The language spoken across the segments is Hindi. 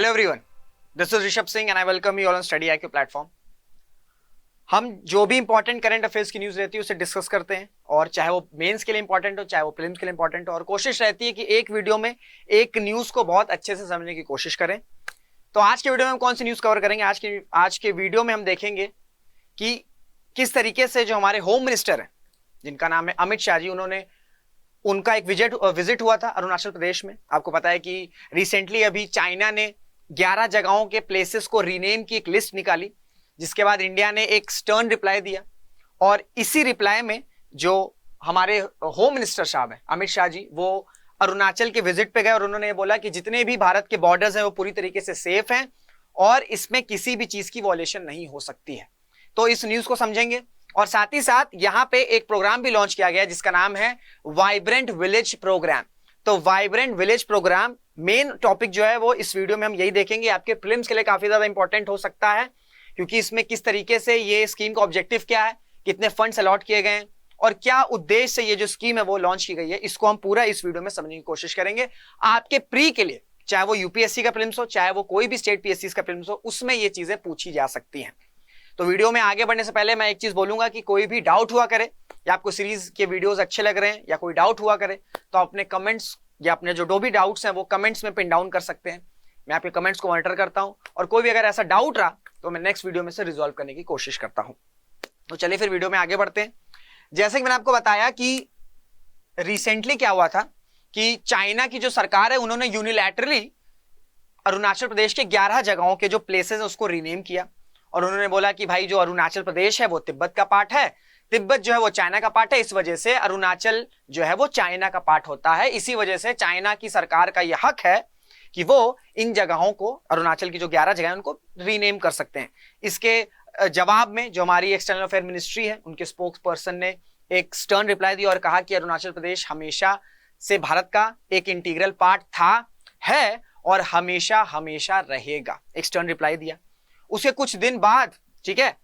Hello everyone, this is Rishabh Singh and I welcome you all on study IQ platform. हम जो भी इंपॉर्टेंट करंट अफेयर्स की न्यूज रहती है उसे डिस्कस करते हैं, और चाहे वो मेंस के लिए इंपॉर्टेंट हो चाहे वो प्रीलिम्स के लिए इंपॉर्टेंट हो, और कोशिश रहती है कि एक वीडियो में एक न्यूज को बहुत अच्छे से समझने की कोशिश करें। तो आज के वीडियो में हम कौन सी न्यूज कवर करेंगे? आज के वीडियो में हम देखेंगे कि किस तरीके से जो हमारे होम मिनिस्टर हैं, जिनका नाम है अमित शाह जी, उनका एक विजिट हुआ था अरुणाचल प्रदेश में। आपको पता है कि रिसेंटली अभी चाइना ने 11 जगहों के प्लेसेस को रीनेम की एक लिस्ट निकाली, जिसके बाद इंडिया ने एक स्टर्न रिप्लाई दिया। और इसी रिप्लाई में जो हमारे होम मिनिस्टर साहब हैं अमित शाह जी, वो अरुणाचल के विजिट पे गए और उन्होंने बोला कि जितने भी भारत के बॉर्डर्स हैं वो पूरी तरीके से सेफ हैं और इसमें किसी भी चीज की वॉयलेशन नहीं हो सकती है। तो इस न्यूज को समझेंगे, और साथ ही साथ यहाँ पे एक प्रोग्राम भी लॉन्च किया गया जिसका नाम है वाइब्रेंट विलेज प्रोग्राम। तो vibrant village programme main topic जो है वो इस वीडियो में हम यही देखेंगे। आपके प्रीलिम्स के लिए काफी ज्यादा इंपॉर्टेंट हो सकता है, क्योंकि इसमें किस तरीके से ये स्कीम का ऑब्जेक्टिव क्या है, कितने फंड्स अलॉट किए गए हैं और क्या उद्देश्य से ये जो स्कीम है वो लॉन्च की गई है, इसको हम पूरा इस वीडियो में समझने की कोशिश करेंगे। आपके प्री के लिए, चाहे वो यूपीएससी का प्रीलिम्स हो चाहे वो कोई भी स्टेट पीएससी का प्रीलिम्स हो, उसमें ये चीजें पूछी जा सकती हैं। तो वीडियो में आगे बढ़ने से पहले मैं एक चीज बोलूंगा कि कोई भी डाउट हुआ करे या आपको सीरीज के वीडियोस अच्छे लग रहे हैं या कोई डाउट हुआ करे तो अपने कमेंट्स या अपने जो भी डाउट्स हैं वो कमेंट्स में पिन डाउन कर सकते हैं। मैं आपके कमेंट्स को मॉनिटर करता हूं, और कोई भी अगर ऐसा डाउट रहा तो मैं नेक्स्ट वीडियो में से रिजॉल्व करने की कोशिश करता हूं। तो चलिए फिर वीडियो में आगे बढ़ते हैं। जैसे कि मैंने आपको बताया कि रिसेंटली क्या हुआ था कि चाइना की जो सरकार है उन्होंने यूनिलैटरली अरुणाचल प्रदेश के 11 जगहों के जो प्लेसेस है उसको रीनेम किया, और उन्होंने बोला कि भाई जो अरुणाचल प्रदेश है वो तिब्बत का पार्ट है, तिब्बत जो है वो चाइना का पार्ट है, इस वजह से अरुणाचल जो है वो चाइना का पार्ट होता है। इसी वजह से चाइना की सरकार का यह हक है कि वो इन जगहों को, अरुणाचल की जो 11 जगह है उनको रीनेम कर सकते हैं। इसके जवाब में जो हमारी एक्सटर्नल अफेयर मिनिस्ट्री है उनके स्पोक्स पर्सन ने एक स्टर्न रिप्लाई दिया और कहा कि अरुणाचल प्रदेश हमेशा से भारत का एक इंटीग्रल पार्ट था, है और हमेशा हमेशा रहेगा। एक स्टर्न रिप्लाई दिया। उसके कुछ दिन बाद, ठीक है,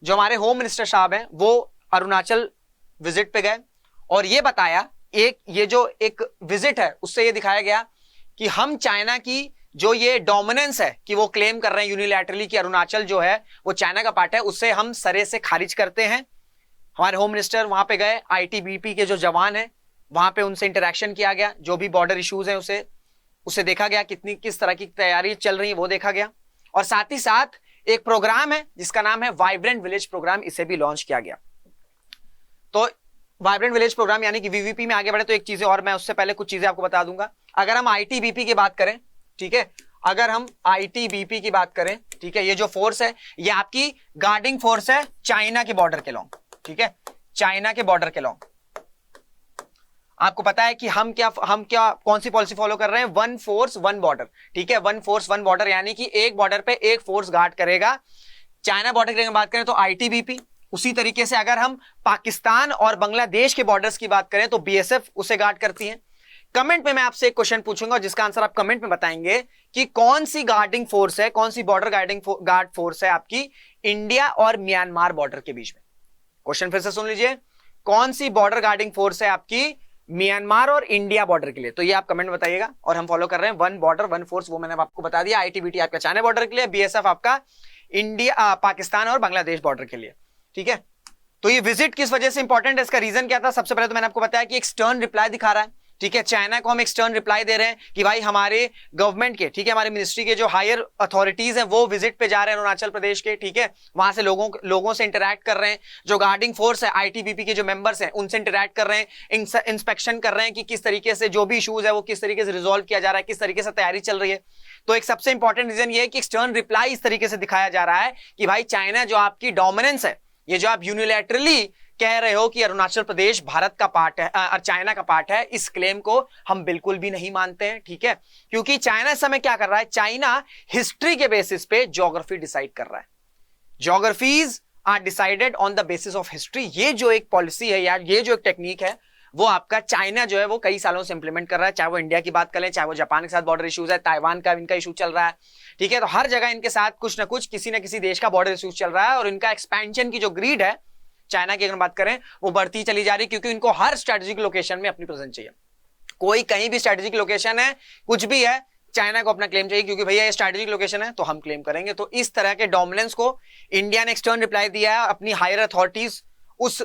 जो हमारे होम मिनिस्टर साहब हैं वो अरुणाचल विजिट पे गए और ये बताया, ये जो एक विजिट है उससे ये दिखाया गया कि हम चाइना की जो ये डोमिनेंस है कि वो क्लेम कर रहे हैं यूनिलैटरली कि अरुणाचल जो है वो चाइना का पार्ट है, उससे हम सरे से खारिज करते हैं। हमारे होम मिनिस्टर वहां पे गए, ITBP के जो जवान है वहां पे उनसे इंटरेक्शन किया गया, जो भी बॉर्डर इश्यूज है उसे देखा गया, किस तरह की तैयारी चल रही है वो देखा गया। और साथ ही साथ एक प्रोग्राम है जिसका नाम है वाइब्रेंट विलेज प्रोग्राम, इसे भी लॉन्च किया गया। तो वाइब्रेंट विलेज प्रोग्राम यानी कि VVP में आगे बढ़े तो एक चीजें और, मैं उससे पहले कुछ चीजें आपको बता दूंगा। अगर हम ITBP की बात करें, ठीक है, अगर हम ITBP की बात करें, ठीक है, ये जो फोर्स है ये आपकी गार्डिंग फोर्स है चाइना के बॉर्डर के लॉन्ग, ठीक है, चाइना के बॉर्डर के लॉन्ग। आपको पता है कि हम क्या कौन सी पॉलिसी फॉलो कर रहे हैं? 1 फोर्स 1 बॉर्डर, ठीक है, 1 फोर्स 1 बॉर्डर, यानी कि एक बॉर्डर पे एक फोर्स गार्ड करेगा। चाइना बॉर्डर की बात करें तो ITBP, उसी तरीके से अगर हम पाकिस्तान और बांग्लादेश के बॉर्डर्स की बात करें तो BSF उसे गार्ड करती है। कमेंट में मैं आपसे एक क्वेश्चन पूछूंगा जिसका आंसर आप कमेंट में बताएंगे कि कौन सी गार्डिंग फोर्स है, कौन सी बॉर्डर गार्ड फोर्स है आपकी इंडिया और म्यांमार बॉर्डर के बीच में। क्वेश्चन फिर से सुन लीजिए, कौन सी बॉर्डर गार्डिंग फोर्स है आपकी म्यांमार और इंडिया बॉर्डर के लिए? तो ये आप कमेंट में बताइएगा। और हम फॉलो कर रहे हैं 1 बॉर्डर 1 फोर्स, वो मैंने आपको बता दिया। ITBP आपका चाइना बॉर्डर के लिए, BSF आपका इंडिया पाकिस्तान और बांग्लादेश बॉर्डर के लिए, ठीक है। तो ये विजिट किस वजह से इंपॉर्टेंट है, इसका रीजन क्या था? सबसे पहले तो मैंने आपको बताया कि एक स्टर्न रिप्लाई दिखा रहा है, ठीक है, चाइना को हम एक स्टर्न रिप्लाई दे रहे हैं कि भाई हमारे गवर्नमेंट के, ठीक है, हमारे मिनिस्ट्री के जो हायर अथॉरिटीज हैं वो विजिट पे जा रहे हैं अरुणाचल प्रदेश के, ठीक है, वहां से लोगों से इंटरैक्ट कर रहे हैं, जो गार्डिंग फोर्स है ITBP के जो मेंबर्स हैं उनसे इंटरैक्ट कर रहे हैं, इंस्पेक्शन कर रहे हैं कि किस तरीके से जो भी इशूज है वो किस तरीके से रिजॉल्व किया जा रहा है, किस तरीके से तैयारी चल रही है। तो एक सबसे इंपॉर्टेंट रीजन ये है कि एक्सटर्न रिप्लाई इस तरीके से दिखाया जा रहा है कि भाई चाइना जो आपकी डोमिनेंस है, ये जो आप यूनिलैटरली कह रहे हो कि अरुणाचल प्रदेश भारत का पार्ट है और चाइना का पार्ट है, इस क्लेम को हम बिल्कुल भी नहीं मानते हैं, ठीक है। क्योंकि चाइना इस समय क्या कर रहा है? चाइना हिस्ट्री के बेसिस पे ज्योग्राफी डिसाइड कर रहा है। Geographies are decided on the basis of history. ये जो एक पॉलिसी है यार, ये जो एक टेक्निक है वो आपका चाइना जो है वो कई सालों से इंप्लीमेंट कर रहा है। चाहे वो इंडिया की बात करें, चाहे वो जापान के साथ बॉर्डर इश्यूज है, ताइवान का इनका इशू चल रहा है, ठीक है। तो हर जगह इनके साथ कुछ ना कुछ किसी ना किसी देश का बॉर्डर इश्यूज चल रहा है, और इनका एक्सपेंशन की जो ग्रीड है चाइना की अगर बात करें वो बढ़ती चली जा रही, क्योंकि इनको हर स्ट्रेटेजिक लोकेशन में अपनी प्रेजेंस चाहिए। कोई कहीं भी स्ट्रेटेजिक लोकेशन है, कुछ भी है, चाइना को अपना क्लेम चाहिए क्योंकि भैया ये स्ट्रैटेजिक लोकेशन है तो हम क्लेम करेंगे। तो इस तरह के डोमिनेंस को इंडिया ने एक्सटर्न रिप्लाई दिया है अपनी हायर अथॉरिटीज उस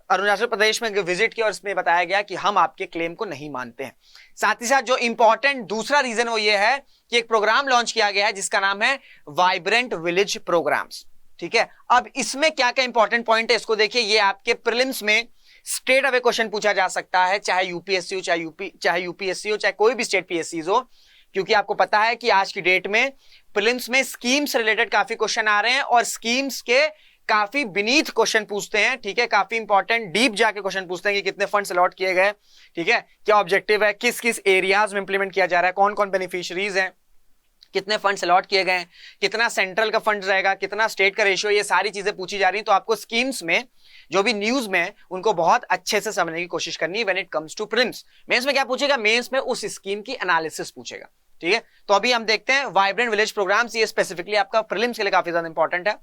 अरुणाचल प्रदेश में विजिट किया और इसमें बताया गया कि हम आपके क्लेम को नहीं मानते हैं। साथ ही साथ जो इंपॉर्टेंट दूसरा रीजन वो ये है कि एक प्रोग्राम लॉन्च किया गया है जिसका नाम है वाइब्रेंट विलेज प्रोग्राम्स। ठीक है, अब इसमें क्या क्या इंपॉर्टेंट पॉइंट है इसको देखिए। ये आपके प्रीलिम्स में स्ट्रेट अवे क्वेश्चन पूछा जा सकता है, चाहे यूपीएससी हो, चाहे यूपीएससी हो, चाहे कोई भी स्टेट पीएससी हो, क्योंकि आपको पता है कि आज की डेट में प्रीलिम्स में स्कीम्स रिलेटेड काफी क्वेश्चन आ रहे हैं और स्कीम्स के काफी बीनीथ क्वेश्चन पूछते हैं। ठीक है, काफी इंपॉर्टेंट डीप जाके क्वेश्चन पूछते हैं कि कितने फंड्स अलॉट किए गए, ठीक है, क्या ऑब्जेक्टिव है, किस किस एरियाज में इंप्लीमेंट किया जा रहा है, कौन कौन बेनिफिशियरीज हैं, कितने फंड्स अलॉट किए गए, कितना सेंट्रल का फंड रहेगा, कितना स्टेट का रेशियो, ये सारी चीजें पूछी जा रही हैं। तो आपको स्कीम्स में जो भी न्यूज में उनको बहुत अच्छे से समझने की कोशिश करनी है when it comes to prelims. Mains में क्या पूछेगा, मेंस में उस स्कीम की एनालिसिस पूछेगा। ठीक है, तो अभी हम देखते हैं वाइब्रेंट विलेज प्रोग्राम्स, ये स्पेसिफिकली आपका प्रीलिम्स के लिए काफी ज्यादा इंपॉर्टेंट है।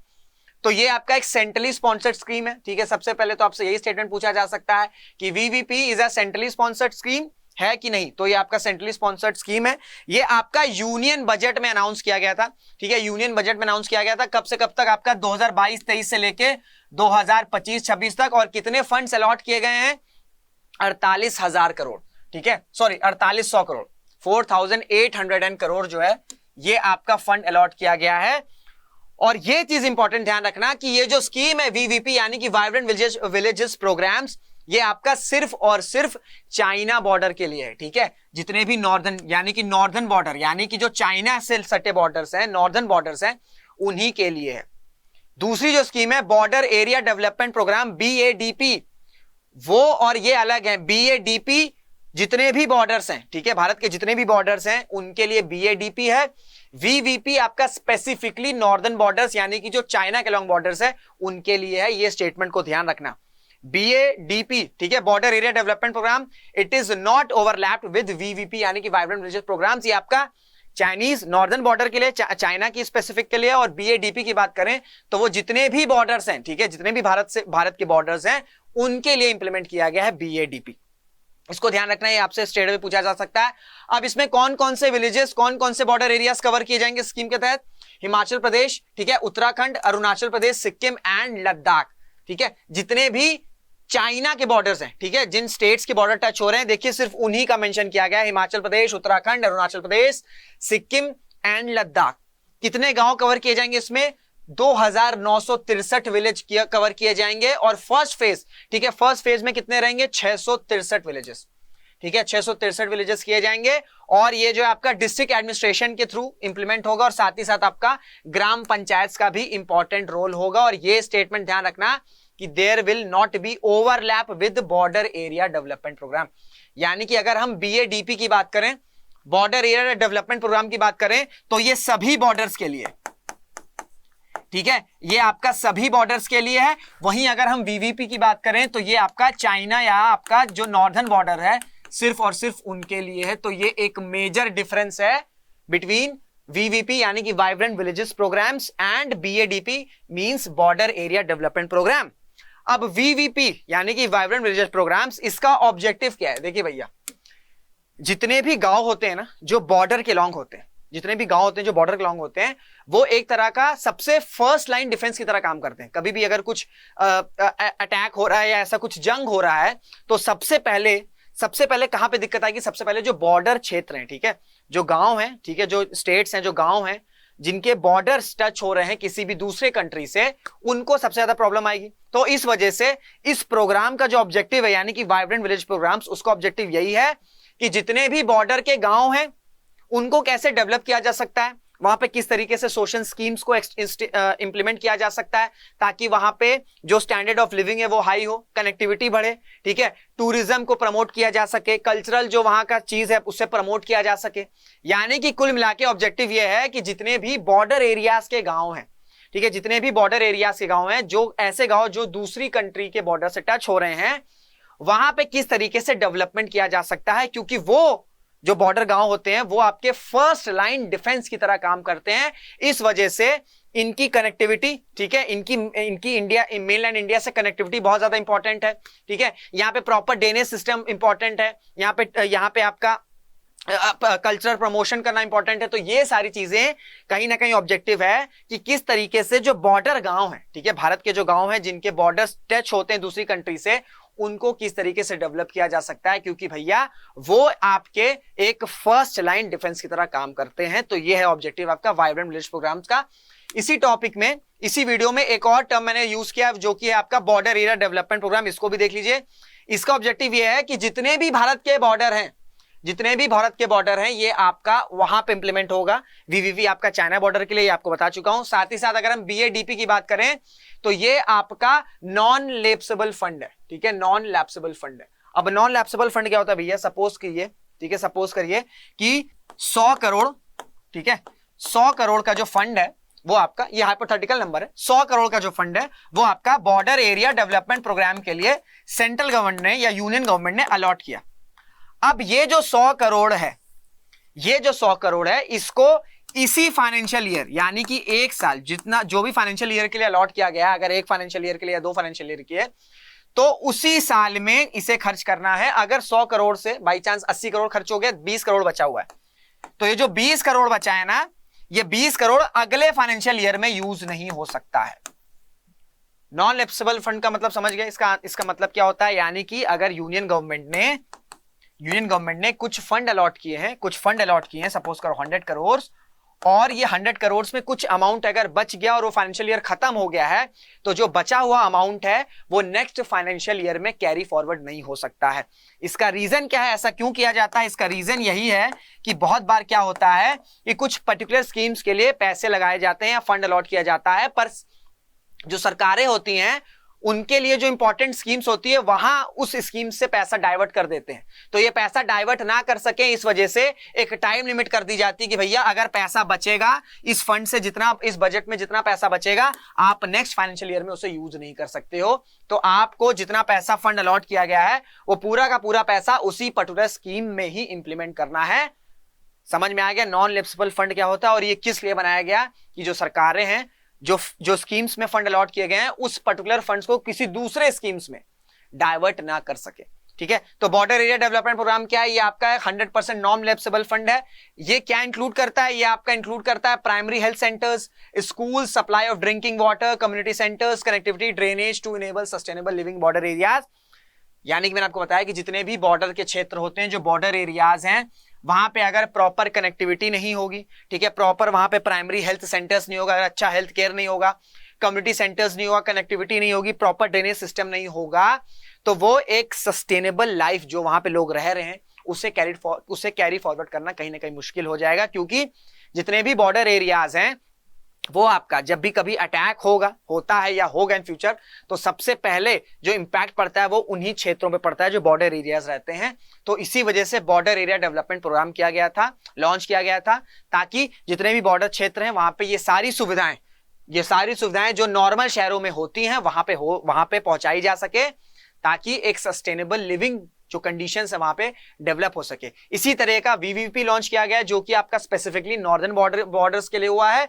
तो ये आपका एक सेंट्रली स्पॉन्सर्ड स्कीम है। ठीक है, सबसे पहले तो आपसे यही स्टेटमेंट पूछा जा सकता है कि VVP is a centrally sponsored scheme है कि नहीं। तो ये आपका सेंट्रली स्पॉन्सर्ड स्कीम है। ये आपका यूनियन बजट में अनाउंस किया गया था। ठीक है, यूनियन बजट में अनाउंस किया गया था कब से कब तक, आपका 2022-23 से लेके 2025-26 तक। और कितने फंड्स अलॉट किए गए हैं, 48,000 करोड़। ठीक है, सॉरी 4800 करोड़, 4,800 करोड़ जो है ये आपका फंड अलॉट किया गया है। और ये चीज इंपॉर्टेंट ध्यान रखना कि ये जो स्कीम है वीवीपी यानी कि वाइब्रेंट विलेजेस प्रोग्राम्स, ये आपका सिर्फ और सिर्फ चाइना बॉर्डर के लिए है। ठीक है, जितने भी नॉर्दर्न यानी कि नॉर्दर्न बॉर्डर यानी कि जो चाइना से सटे बॉर्डर्स हैं, नॉर्दर्न बॉर्डर्स हैं, उन्हीं के लिए है। दूसरी जो स्कीम है border area development programme BADP, वो और ये अलग है। BADP जितने भी बॉर्डर्स हैं, ठीक है, भारत के जितने भी बॉर्डर्स हैं उनके लिए BADP है। VVP आपका स्पेसिफिकली नॉर्दर्न बॉर्डर्स यानी कि जो चाइना के लॉन्ग बॉर्डर्स है उनके लिए है। ये स्टेटमेंट को ध्यान रखना। BADP, ठीक है, border area development programme, it is not overlapped with VVP यानी कि वाइब्रेंट विलेज प्रोग्राम्स। ये आपका चाइनीज नॉर्दर्न बॉर्डर के लिए, चाइना की स्पेसिफिक के लिए। और BADP की बात करें तो वो जितने भी बॉर्डर्स हैं, ठीक है, जितने भी भारत के बॉर्डर्स हैं उनके लिए इंप्लीमेंट किया गया है BADP। इसको ध्यान रखना है, आपसे स्ट्रेट में पूछा जा सकता है। अब इसमें कौन कौन से विलेजेस, कौन कौन से बॉर्डर एरियाज कवर किए जाएंगे स्कीम के तहत, हिमाचल प्रदेश, ठीक है, उत्तराखंड, अरुणाचल प्रदेश, सिक्किम एंड लद्दाख। ठीक है, जितने भी चाइना के बॉर्डर्स हैं, ठीक है, जिन स्टेट्स के बॉर्डर टच हो रहे हैं, देखिए सिर्फ उन्हीं का मेंशन किया गया है, हिमाचल प्रदेश, उत्तराखंड, अरुणाचल प्रदेश, सिक्किम एंड लद्दाख। कितने गांव कवर किए जाएंगे इसमें, 2,963 विलेज कवर किए जाएंगे। और फर्स्ट फेज, ठीक है, फर्स्ट फेज में कितने रहेंगे, 663 विलेजेस। ठीक है, 663 विलेजेस किए जाएंगे। और ये जो आपका डिस्ट्रिक्ट एडमिनिस्ट्रेशन के थ्रू इंप्लीमेंट होगा और साथ ही साथ आपका ग्राम पंचायत का भी इंपॉर्टेंट रोल होगा। और ये स्टेटमेंट ध्यान रखना कि there will not be overlap with border area development programme. यानी कि अगर हम BADP की बात करें, बॉर्डर एरिया डेवलपमेंट प्रोग्राम की बात करें, तो ये सभी बॉर्डर्स के लिए, ठीक है, ये आपका सभी बॉर्डर्स के लिए है। वहीं अगर हम VVP की बात करें तो ये आपका चाइना या आपका जो नॉर्दर्न बॉर्डर है सिर्फ और सिर्फ उनके लिए है। तो ये एक मेजर डिफरेंस है बिटवीन VVP यानी कि vibrant villages programmes and BADP means border area development programme. अब VVP यानी कि वाइब्रेंट विलेजेस प्रोग्राम्स, इसका ऑब्जेक्टिव क्या है, देखिए भैया, जितने भी गांव होते हैं ना जो बॉर्डर के लॉन्ग होते हैं, जितने भी गांव होते हैं जो बॉर्डर के लॉन्ग होते हैं, वो एक तरह का सबसे फर्स्ट लाइन डिफेंस की तरह काम करते हैं। कभी भी अगर कुछ अटैक हो रहा है या ऐसा कुछ जंग हो रहा है तो सबसे पहले कहां पे दिक्कत आएगी, सबसे पहले जो बॉर्डर क्षेत्र हैं, ठीक है, जो गांव हैं, ठीक है, जो स्टेट्स हैं, जो गांव हैं जिनके बॉर्डर्स टच हो रहे हैं किसी भी दूसरे कंट्री से, उनको सबसे ज्यादा प्रॉब्लम आएगी। तो इस वजह से इस प्रोग्राम का जो ऑब्जेक्टिव है यानी कि वाइब्रेंट विलेज प्रोग्राम्स, उसका ऑब्जेक्टिव यही है कि जितने भी बॉर्डर के गांव हैं उनको कैसे डेवलप किया जा सकता है, वहां पे किस तरीके से सोशल स्कीम्स को इंप्लीमेंट किया जा सकता है ताकि वहां पे जो स्टैंडर्ड ऑफ लिविंग है वो हाई हो, कनेक्टिविटी बढ़े, ठीक है, टूरिज्म को प्रमोट किया जा सके, कल्चरल जो वहां का चीज है उससे प्रमोट किया जा सके। यानी कि कुल मिला के ऑब्जेक्टिव ये है कि जितने भी बॉर्डर एरियाज के गांव हैं, ठीक है, जितने भी बॉर्डर एरियाज के गांव हैं, जो ऐसे गांव जो दूसरी कंट्री के बॉर्डर से टच हो रहे हैं, वहां पे किस तरीके से डेवलपमेंट किया जा सकता है, क्योंकि वो जो बॉर्डर गांव होते हैं वो आपके फर्स्ट लाइन डिफेंस की तरह काम करते हैं। इस वजह से इनकी कनेक्टिविटी, ठीक है, इनकी इंडिया, मेनलैंड इंडिया से कनेक्टिविटी बहुत ज्यादा इंपॉर्टेंट है। ठीक है, यहाँ पे प्रॉपर ड्रेनेज सिस्टम इंपॉर्टेंट है, यहाँ पे आपका कल्चरल प्रमोशन करना इंपॉर्टेंट है। तो ये सारी चीजें कहीं ना कहीं ऑब्जेक्टिव है कि किस तरीके से जो बॉर्डर गांव है, ठीक है, भारत के जो गांव हैं जिनके बॉर्डर्स टच होते हैं दूसरी कंट्री से, उनको किस तरीके से डेवलप किया जा सकता है, क्योंकि भैया वो आपके एक फर्स्ट लाइन डिफेंस की तरह काम करते हैं। तो ये है ऑब्जेक्टिव आपका वाइब्रेंट विलेज प्रोग्राम्स का। इसी टॉपिक में, इसी वीडियो में एक और टर्म मैंने यूज किया जो कि है आपका बॉर्डर एरिया डेवलपमेंट प्रोग्राम। इसको भी देख लीजिए। इसका ऑब्जेक्टिव ये है कि जितने भी भारत के बॉर्डर हैं, जितने भी भारत के बॉर्डर हैं, ये आपका वहां पे इंप्लीमेंट होगा। वीवीवी आपका चाइना बॉर्डर के लिए, ये आपको बता चुका हूं। साथ ही साथ अगर हम बीएडीपी की बात करें तो ये आपका नॉन लैप्सेबल फंड है, ठीक है, नॉन लैप्सेबल फंड है। अब नॉन लैप्सेबल फंड क्या होता है भैया? सपोज कीजिए, ठीक है, सपोज करिए कि 100 करोड़, ठीक है, 100 करोड़ का जो फंड है वो आपका, ये हाइपोथेटिकल नंबर है, 100 करोड़ का जो फंड है वो आपका बॉर्डर एरिया डेवलपमेंट प्रोग्राम के लिए सेंट्रल गवर्नमेंट ने या यूनियन गवर्नमेंट ने अलॉट किया। अब ये जो 100 करोड़ है, ये जो 100 करोड़ है, इसको इसी फाइनेंशियल ईयर, यानी कि एक साल, जितना जो भी फाइनेंशियल ईयर के लिए अलॉट किया गया, अगर एक फाइनेंशियल ईयर के लिए या 2 फाइनेंशियल ईयर की है, तो उसी साल में इसे खर्च करना है। अगर 100 करोड़ से बाई चांस 80 करोड़ खर्च हो गया, 20 करोड़ बचा हुआ है, तो ये जो 20 करोड़ बचा है ना, ये 20 करोड़ अगले फाइनेंशियल ईयर में यूज नहीं हो सकता है। नॉन लैप्सेबल फंड का मतलब समझ गए? इसका मतलब क्या होता है? यानी कि अगर यूनियन गवर्नमेंट ने कुछ फंड अलॉट किए हैं, सपोज करो 100 करोड़, और ये 100 करोड़ में कुछ अमाउंट अगर बच गया और वो फाइनेंशियल ईयर खत्म हो गया है, तो जो बचा हुआ अमाउंट है वो नेक्स्ट फाइनेंशियल ईयर में कैरी फॉरवर्ड नहीं हो सकता है। इसका रीजन क्या है? ऐसा क्यों किया जाता है? इसका रीजन यही है कि बहुत बार क्या होता है कि कुछ पर्टिकुलर स्कीम्स के लिए पैसे लगाए जाते हैं या फंड अलॉट किया जाता है, पर जो सरकारें होती हैं उनके लिए जो इंपॉर्टेंट स्कीम्स होती है वहां उस स्कीम से पैसा डाइवर्ट कर देते हैं। तो ये पैसा डाइवर्ट ना कर सके, इस वजह से एक टाइम लिमिट कर दी जाती है कि भैया अगर पैसा बचेगा इस फंड से, जितना इस बजट में जितना पैसा बचेगा, आप नेक्स्ट फाइनेंशियल ईयर में उसे यूज नहीं कर सकते हो। तो आपको जितना पैसा फंड अलॉट किया गया है वो पूरा का पूरा पैसा उसी पर्टिकुलर स्कीम में ही इंप्लीमेंट करना है। समझ में आ गया नॉन लैप्सेबल फंड क्या होता है और ये किस लिए बनाया गया? कि जो सरकारें हैं, जो स्कीम्स में फंड अलॉट किए गए हैं, उस पर्टिकुलर फंड्स को किसी दूसरे स्कीम्स में डाइवर्ट ना कर सके। ठीक है, तो बॉर्डर एरिया डेवलपमेंट प्रोग्राम क्या है? ये आपका 100% नॉन लैप्सेबल फंड है। ये क्या इंक्लूड करता है? ये आपका इंक्लूड करता है primary health centres, school, supply of drinking water, community centres, connectivity, drainage to enable sustainable living border areas. यानी कि मैंने आपको बताया कि जितने भी बॉर्डर के क्षेत्र होते हैं, जो बॉर्डर एरियाज हैं, वहां पे अगर प्रॉपर कनेक्टिविटी नहीं होगी, ठीक है, प्रॉपर वहां पे प्राइमरी हेल्थ सेंटर्स नहीं होगा, अगर अच्छा हेल्थ केयर नहीं होगा, कम्युनिटी सेंटर्स नहीं होगा, कनेक्टिविटी नहीं होगी, प्रॉपर ड्रेनेज सिस्टम नहीं होगा, तो वो एक सस्टेनेबल लाइफ जो वहां पे लोग रह रहे हैं उसे कैरी फॉरवर्ड करना कहीं ना कहीं मुश्किल हो जाएगा। क्योंकि जितने भी बॉर्डर एरियाज हैं वो आपका जब भी कभी अटैक होता है या होगा इन फ्यूचर, तो सबसे पहले जो इंपैक्ट पड़ता है वो उन्हीं क्षेत्रों पे पड़ता है जो बॉर्डर एरियाज रहते हैं। तो इसी वजह से बॉर्डर एरिया डेवलपमेंट प्रोग्राम किया गया था, लॉन्च किया गया था, ताकि जितने भी बॉर्डर क्षेत्र हैं वहां पे ये सारी सुविधाएं जो नॉर्मल शहरों में होती हैं वहां पे पहुंचाई जा सके, ताकि एक सस्टेनेबल लिविंग जो कंडीशंस है वहां पे डेवलप हो सके। इसी तरह का वीवीपी लॉन्च किया गया जो कि आपका स्पेसिफिकली नॉर्दर्न बॉर्डर्स के लिए हुआ है।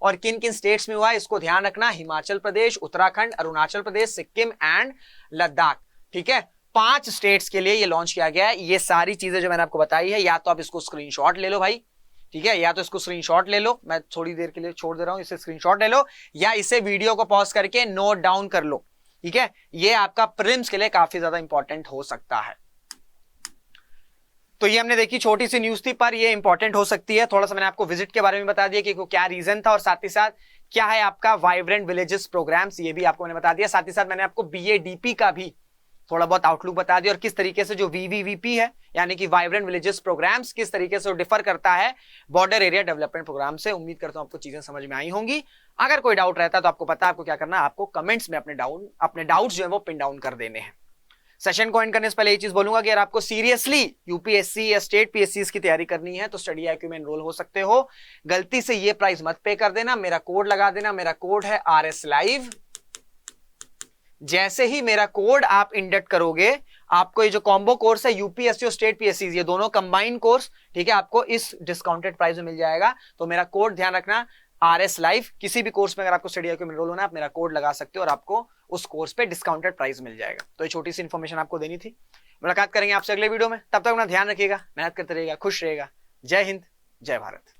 और किन किन स्टेट्स में हुआ है इसको ध्यान रखना, हिमाचल प्रदेश, उत्तराखंड, अरुणाचल प्रदेश, सिक्किम एंड लद्दाख। ठीक है, 5 स्टेट्स के लिए ये लॉन्च किया गया है। ये सारी चीजें जो मैंने आपको बताई है, या तो आप इसको स्क्रीनशॉट ले लो भाई, ठीक है, या तो इसको स्क्रीनशॉट ले लो, मैं थोड़ी देर के लिए छोड़ दे रहा हूं, इसे स्क्रीनशॉट ले लो, या इसे वीडियो को पॉज करके नोट डाउन कर लो। ठीक है, ये आपका प्रीलिम्स के लिए काफी ज्यादा इंपॉर्टेंट हो सकता है। तो ये हमने देखी, छोटी सी न्यूज थी पर ये इंपॉर्टेंट हो सकती है। थोड़ा सा मैंने आपको विजिट के बारे में बता दिया कि क्या रीजन था, और साथ ही साथ क्या है आपका वाइब्रेंट विलेजेस प्रोग्राम्स, ये भी आपको मैंने बता दिया। साथ ही साथ मैंने आपको बीएडीपी का भी थोड़ा बहुत आउटलुक बता दिया, और किस तरीके से जो वीवीवीपी है यानी कि वाइब्रेंट विलेजेस प्रोग्राम्स किस तरीके से डिफर करता है बॉर्डर एरिया डेवलपमेंट प्रोग्राम से। उम्मीद करता हूं आपको चीजें समझ में आई होंगी। अगर कोई डाउट रहता है तो आपको पता है आपको क्या करना है, आपको कमेंट्स में अपने डाउट्स जो है वो पिन डाउन कर देने हैं। सेशन को एंड करने से पहले ये चीज बोलूंगा कि अगर आपको सीरियसली यूपीएससी या स्टेट पीएससी की तैयारी करनी है तो स्टडी आईक्यू में एनरोल हो सकते हो। गलती से ये प्राइस मत पे कर देना, मेरा कोड लगा देना, मेरा कोड है RS Live। जैसे ही मेरा कोड आप इंडक्ट करोगे, आपको ये जो कॉम्बो कोर्स है यूपीएससी और स्टेट पीएससी, ये दोनों कंबाइंड कोर्स, ठीक है, आपको इस डिस्काउंटेड प्राइस में मिल जाएगा। तो मेरा कोड ध्यान रखना, RS Live। किसी भी कोर्स में अगर आपको स्टडी आईक्यू में एनरोल होना है, आप मेरा कोड लगा सकते हो और आपको उस कोर्स पे डिस्काउंटेड प्राइस मिल जाएगा। तो ये छोटी सी इंफॉर्मेशन आपको देनी थी। मुलाकात करेंगे आपसे अगले वीडियो में, तब तक अपना ध्यान रखिएगा, मेहनत करते रहिएगा, खुश रहिएगा। जय हिंद, जय भारत।